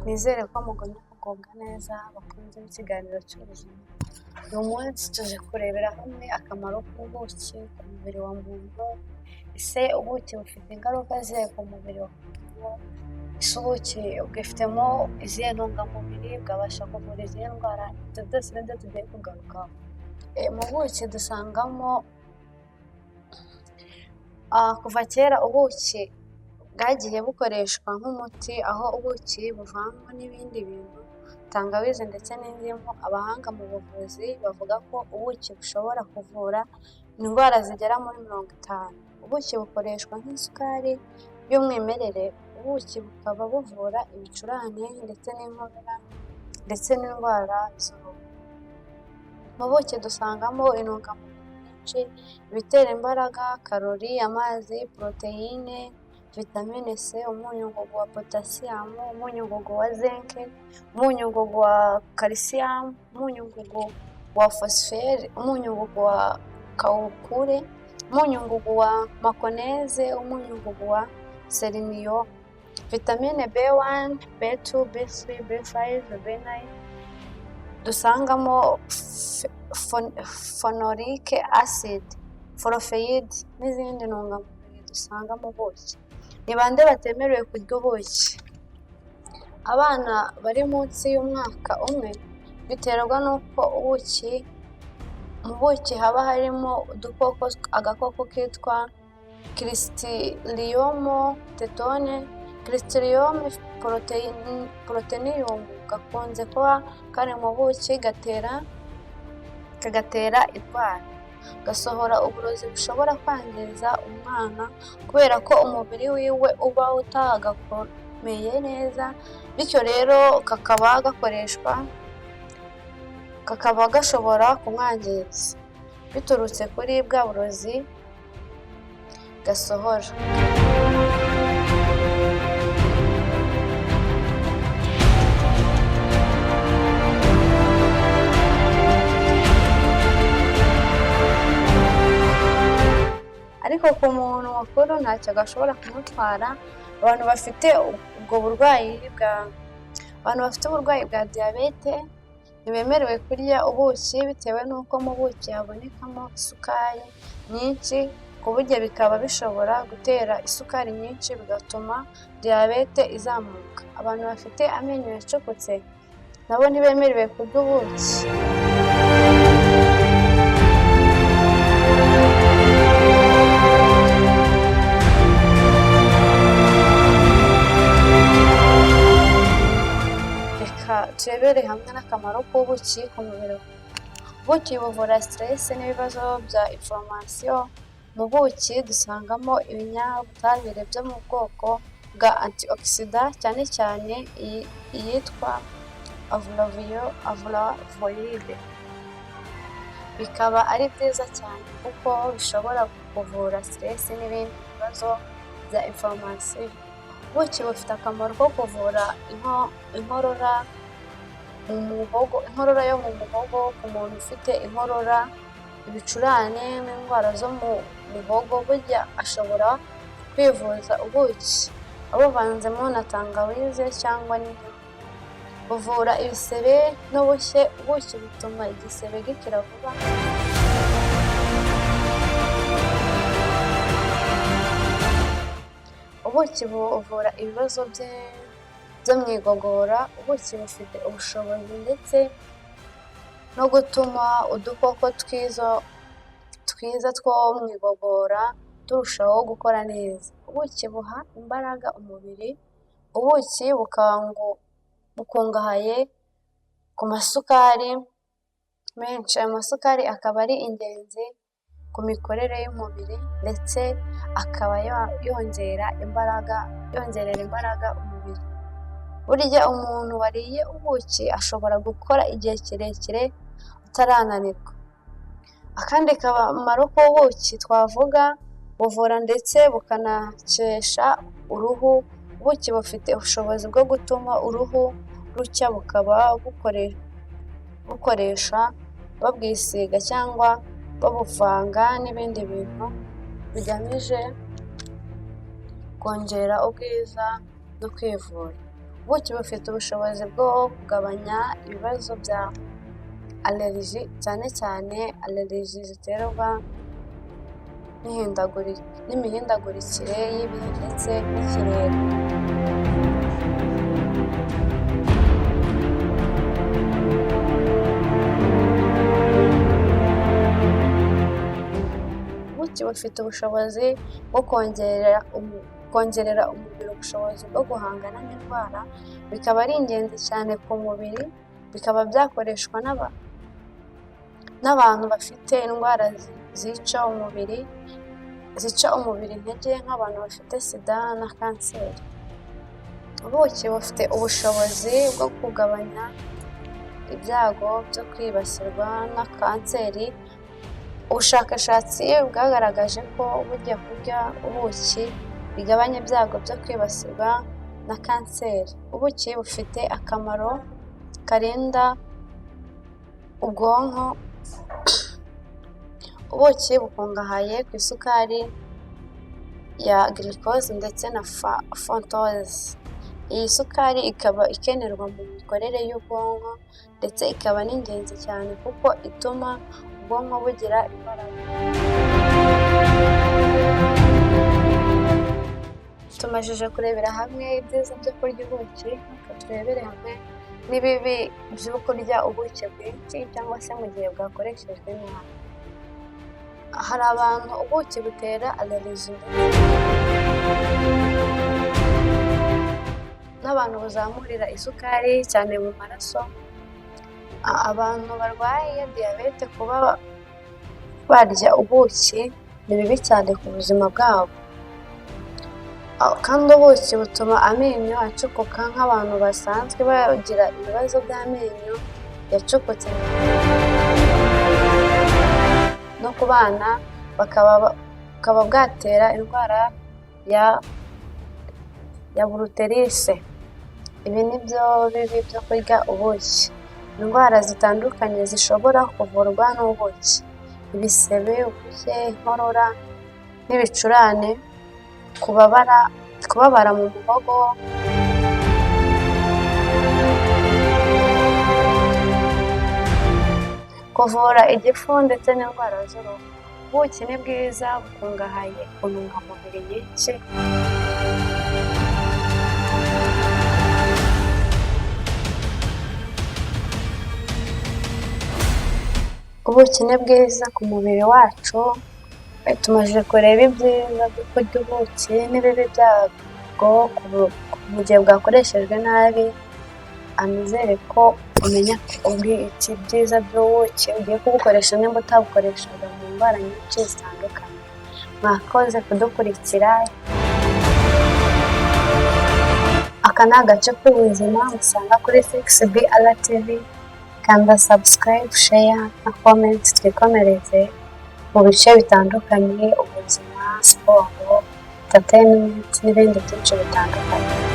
Nizere ko mugomba kugubwa neza bakunze ikiganiro cy'ubuzima. Uyu munsi tuje kurebera hamwe akamaro k'ubuki ku mubiri wa muntu. Ese ubuki bufite ingaruka zihe ku mubiri wa muntu? Ese ubuki bwifitemo izihe ntungamubiri, bwabasha kuvura izihe ndwara? Ibyo byose nibyo tugiye kugarukaho. Mu buki dusangamo kuva kera ubuki bwagiye bukoreshwa nk'umuti, aho ubuki buvangwa n'ibindi bintu, tangawizi ndetse n'indimu. Abahanga mu buvuzi bavuga ko ubuki bushobora kuvura indwara zigera muri 50. Ubuki bukoreshwa nk'isukari y'umwimerere. Ubuki bukaba buvura ibicurane ndetse n'inkorora ndetse n'indwara z'uruhu. Mu buki dusangamo intungamubiri nyinshi, ibitera imbaraga, karori, amazi, poroteyine, vitamine C, umunyungugu wa potasiyumu, umunyungugu wa zinke, umunyungugu wa calcium, umunyungugu wa phosphore, umunyungugu wa kawukure, umunyungugu wa makoneze, umunyungugu wa selenium, vitamine B1, B2, B3, B5, B9. Dusangamo phenolic acid, forofeyide n'izindi ntungamubiri dusanga mu buki. Ni bande batemerewe kurya ubuki? Abana bari munsi y'umwaka umwe, biterwa n'uko mu buki haba harimo agakoko kitwa Clostridium tetone. Clostridium proteinum gakunze kuba kari mu buki, kagatera indwara, gasohora uburozi bushobora kwangiza umwana kubera ko umubiri wiwe uba utagakomeye neza, bityo rero kakaba gashobora kumwangiza biturutse kuri bwa burozi gasohora. Ariko ku muntu mukuru ntacyo gashobora kumutwara. Abantu bafite uburwayi bwa diyabete ntibemerewe kurya ubuki, bitewe n'uko mu buki habonekamo isukari nyinshi, ku buryo bikaba bishobora gutera isukari nyinshi bigatuma diyabete izamuka. Abantu bafite amenyo yacukutse nabo ntibemerewe kurya ubuki. Turebere hamwe n'akamaro k'ubuki ku mubiri. Ubuki buvura stress n'ibibazo bya inflammation. Mu buki dusangamo ibinyabutabire byo mu bwoko bwa antioxidant, cyane cyane iyitwa flavonoide. Bikaba ari byiza cyane kuko bishobora kuvura stress n'ibindi bibazo bya inflammation. Ubuki bufite akamaro ko kuvura inkorora yo mu muhogo ku muntu ufite inkorora, ibicurane n'indwara zo mu muhogo. Burya ashobora kwivuza ubuki abuvanzemo na tangawizi cyangwa n'indimu. Buvura ibisebe n'ubushye. Ubuki butuma igisebe gikira vuba. Ubuki buvura ibibazo byo mu igogora. Ubuki bufite ubushobozi ndetse no gutuma udukoko twiza two mu igogora turushaho gukora neza. Ubuki buha imbaraga umubiri. Ubuki bukungahaye ku masukari menshi. Ayo masukari akaba ari ingenzi ku mikorere y'umubiri, ndetse akaba yongerera imbaraga umubiri. Burya umuntu wariye ubuki ashobora gukora igihe kirekire atarananirwa. Akandi kamaro k'ubuki twavuga, buvura ndetse bukanakesha uruhu. Ubuki bufite ubushobozi bwo gutuma uruhu rucya, bukaba bukoresha babwisiga cyangwa babuvanga n'ibindi bintu bigamije kongera ubwiza no kwivura. Ubuki bufite ubushobozi bwo kugabanya ibibazo bya allergie, cyane cyane allergie ziterwa n'imihindagurikire y'ibihe ndetse n'ikirere. Ubuki bufite ubushobozi bwo kongerera umubiri ubushobozi bwo guhangana n'indwara, bikaba ari ingenzi cyane ku mubiri, bikaba byakoreshwa n'abantu bafite indwara zica umubiri intege, nk'abantu bafite sida na kanseri. Ubuki bufite ubushobozi bwo kugabanya ibyago byo kwibasirwa na kanseri. Ubushakashatsi bwagaragaje ko burya kurya ubuki bigabanya ibyago byo kwibasirwa na kanseri. Ubuki bufite akamaro karinda ubwonko. Ubuki bukungahaye ku isukari ya glucose ndetse na fructose. Iyi sukari ikaba ikenerwa mu mikorere y'ubwonko ndetse ikaba n'ingenzi cyane kuko ituma ubwonko bugira imbaraga. Tumajije kurebera hamwe ibyiza byo kurya ubuki, reka turebere hamwe n'ibibi byo kurya ubuki bwinshi cyangwa se mu gihe bwakoreshejwe nabi. Hari abantu ubuki butera allergie n'abantu buzamurira isukari cyane mu maraso. Abantu barwaye diyabete kuba barya ubuki ni bibi cyane ku buzima bwabo. Kandi ubuki butuma amenyo acukuka, nk'abantu basanzwe bagira ibibazo by'amenyo yacukutse, no ku bana bukaba bwatera indwara ya brutelise. Ibi ni byo bibi byo kurya ubuki. Indwara zitandukanye zishobora kuvurwa n'ubuki: ibisebe, ubushye, inkorora n'ibicurane, kubabara mu muhogo, kuvura igifu ndetse n'indwara z'uruhu. Ubuki ni bwiza, bukungahaye ku ntungamubiri nyinshi. Ubuki ni bwiza ku mubiri wacu. Tumaze kureba ibyiza byo kurya ubuki n'ibibi byabwo mu gihe bwakoreshejwe nabi. Nizere ko umenya ibyiza by'ubuki ugiye kubukoresha nimba utabukoreshaga mu ndwara nyinshi zitandukanye. Mwakoze kudukurikira. Aka ni agace k'ubuzima musanga kuri 6BR TV. Kanda subscribe, share na comment. Twikomereze mu bice bitandukanye: ubuzima, siporo, entertainment n'ibindi byinshi bitandukanye.